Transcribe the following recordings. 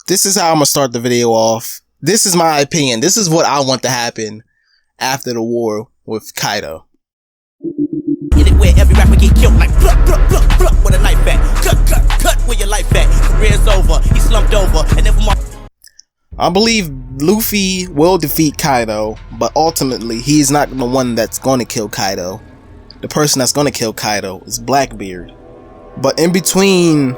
This is how I'm gonna start the video off. This is my opinion. This is what I want to happen after the war with Kaido. Get it where every rapper get killed like pluck, pluck, pluck, pluck with a knife at. Cut, cut, cut where your life at. Career's over, he slumped over, and then from I believe Luffy will defeat Kaido, but ultimately he's not the one that's gonna kill Kaido. The person that's gonna kill Kaido is Blackbeard. But in between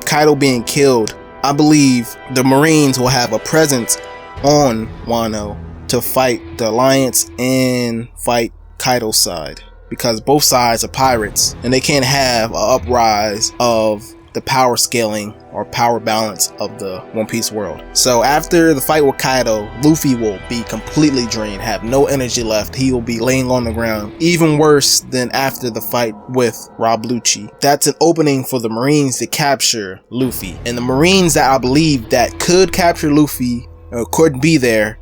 Kaido being killed, I believe the Marines will have a presence on Wano to fight the Alliance and fight Kaido's side, because both sides are pirates and they can't have an uprise of the power scaling or power balance of the One Piece world. So after the fight with Kaido, Luffy will be completely drained, have no energy left. He will be laying on the ground, even worse than after the fight with Rob Lucci. That's an opening for the Marines to capture Luffy. And the Marines that I believe that could capture Luffy or could be there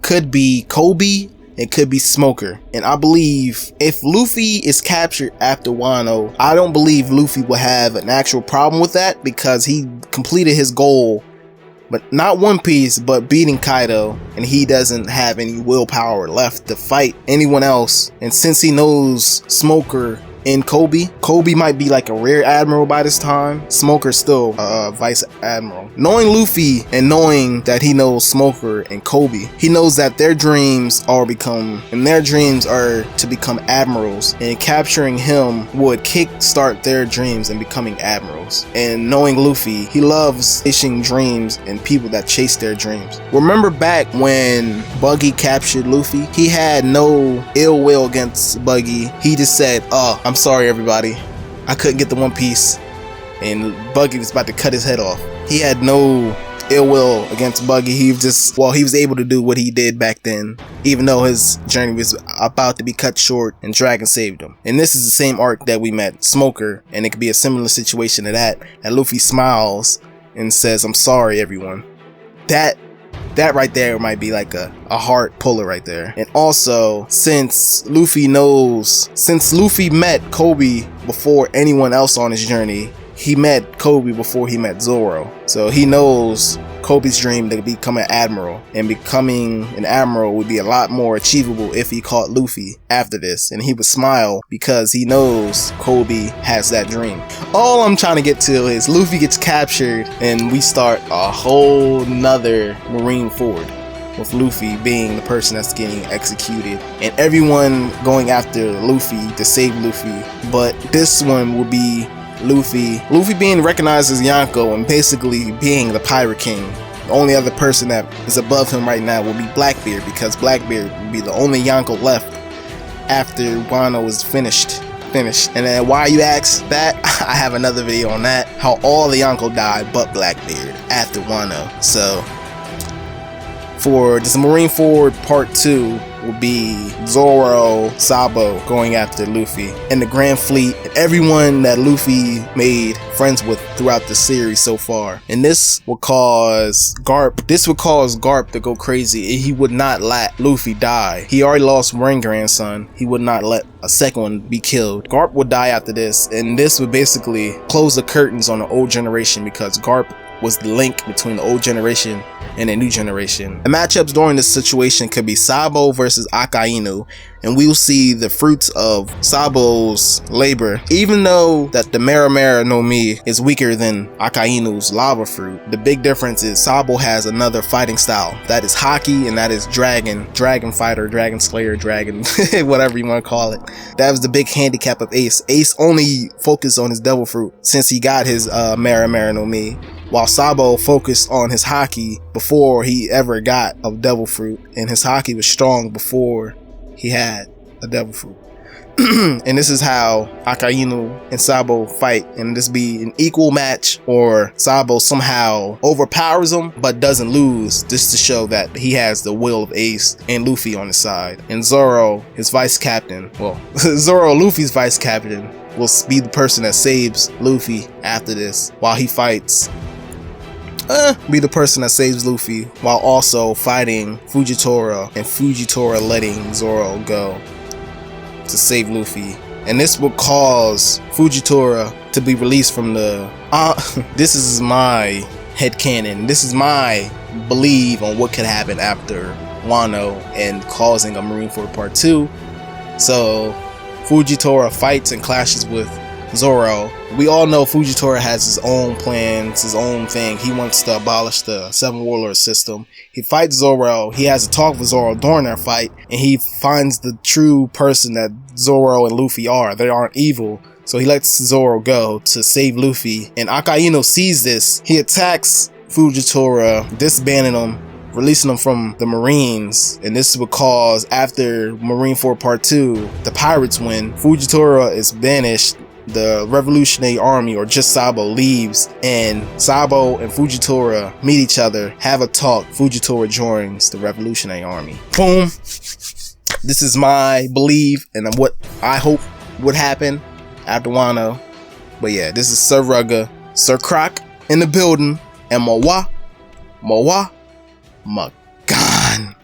could be Kobe. It could be Smoker. And I believe if Luffy is captured after Wano, I don't believe Luffy will have an actual problem with that, because he completed his goal, but not One Piece, but beating Kaido, and he doesn't have any willpower left to fight anyone else. And since he knows Smoker and Kobe might be like a rear admiral by this time. Smoker's still a vice admiral. Knowing Luffy and knowing that he knows Smoker and Kobe, he knows that their dreams are to become admirals, and capturing him would kickstart their dreams and becoming admirals. And knowing Luffy, he loves chasing dreams and people that chase their dreams. Remember back when Buggy captured Luffy? He had no ill will against Buggy. He just said, I'm sorry everybody, I couldn't get the One Piece, and Buggy was about to cut his head off. He had no ill will against Buggy. He was able to do what he did back then, even though his journey was about to be cut short and Dragon saved him. And this is the same arc that we met Smoker, and it could be a similar situation to that, and Luffy smiles and says, I'm sorry everyone. That right there might be like a heart puller right there. And also, since Luffy met Kobe before anyone else on his journey, he met Kobe before he met Zoro. So he knows Kobe's dream to become an admiral, and becoming an admiral would be a lot more achievable if he caught Luffy after this, and he would smile because he knows Kobe has that dream. All I'm trying to get to is Luffy gets captured and we start a whole nother Marine Ford, with Luffy being the person that's getting executed and everyone going after Luffy to save Luffy. But this one will be Luffy being recognized as Yonko and basically being the Pirate King. The only other person that is above him right now will be Blackbeard, because Blackbeard will be the only Yonko left after Wano is finished. And then why you ask that, I have another video on that, how all the Yonko died but Blackbeard after Wano. So for this Marine Ford Part 2 will be Zoro, Sabo going after Luffy, and the Grand Fleet, and everyone that Luffy made friends with throughout the series so far. And this will cause Garp to go crazy. He would not let Luffy die. He already lost one grandson. He would not let a second one be killed. Garp would die after this, and this would basically close the curtains on the old generation, because Garp was the link between the old generation and the new generation. The matchups during this situation could be Sabo versus Akainu, and we'll see the fruits of Sabo's labor. Even though that the Mera Mera no Mi is weaker than Akainu's lava fruit, the big difference is Sabo has another fighting style. That is Haki, and that is Dragon Fighter, Dragon Slayer, Dragon, whatever you want to call it. That was the big handicap of Ace. Ace only focused on his devil fruit since he got his Mera Mera no Mi, while Sabo focused on his Haki before he ever got a devil fruit, and his Haki was strong before he had a devil fruit. And this is how Akainu and Sabo fight, and this be an equal match, or Sabo somehow overpowers him but doesn't lose, just to show that he has the will of Ace and Luffy on his side. And Zoro, his vice captain, Zoro, Luffy's vice captain, will be the person that saves Luffy after this, while he fights be the person that saves Luffy while also fighting Fujitora, and Fujitora letting Zoro go to save Luffy. And this will cause Fujitora to be released from the this is my headcanon. This is my belief on what could happen after Wano and causing a Marineford Part 2. So Fujitora fights and clashes with Zoro. We all know Fujitora has his own plans, his own thing. He wants to abolish the Seven Warlord system. He fights Zoro. He has a talk with Zoro during their fight, and he finds the true person that Zoro and Luffy are. They aren't evil. So he lets Zoro go to save Luffy. And Akainu sees this. He attacks Fujitora, disbanding him, releasing him from the Marines. And this is because after Marineford Part 2, the pirates win. Fujitora is banished. The Revolutionary Army, or just Sabo, leaves, and Sabo and Fujitora meet each other, have a talk. Fujitora joins the Revolutionary Army. Boom. This is my belief and what I hope would happen after Wano. But yeah, this is Sir Rugga, Sir Croc in the building, and Magan.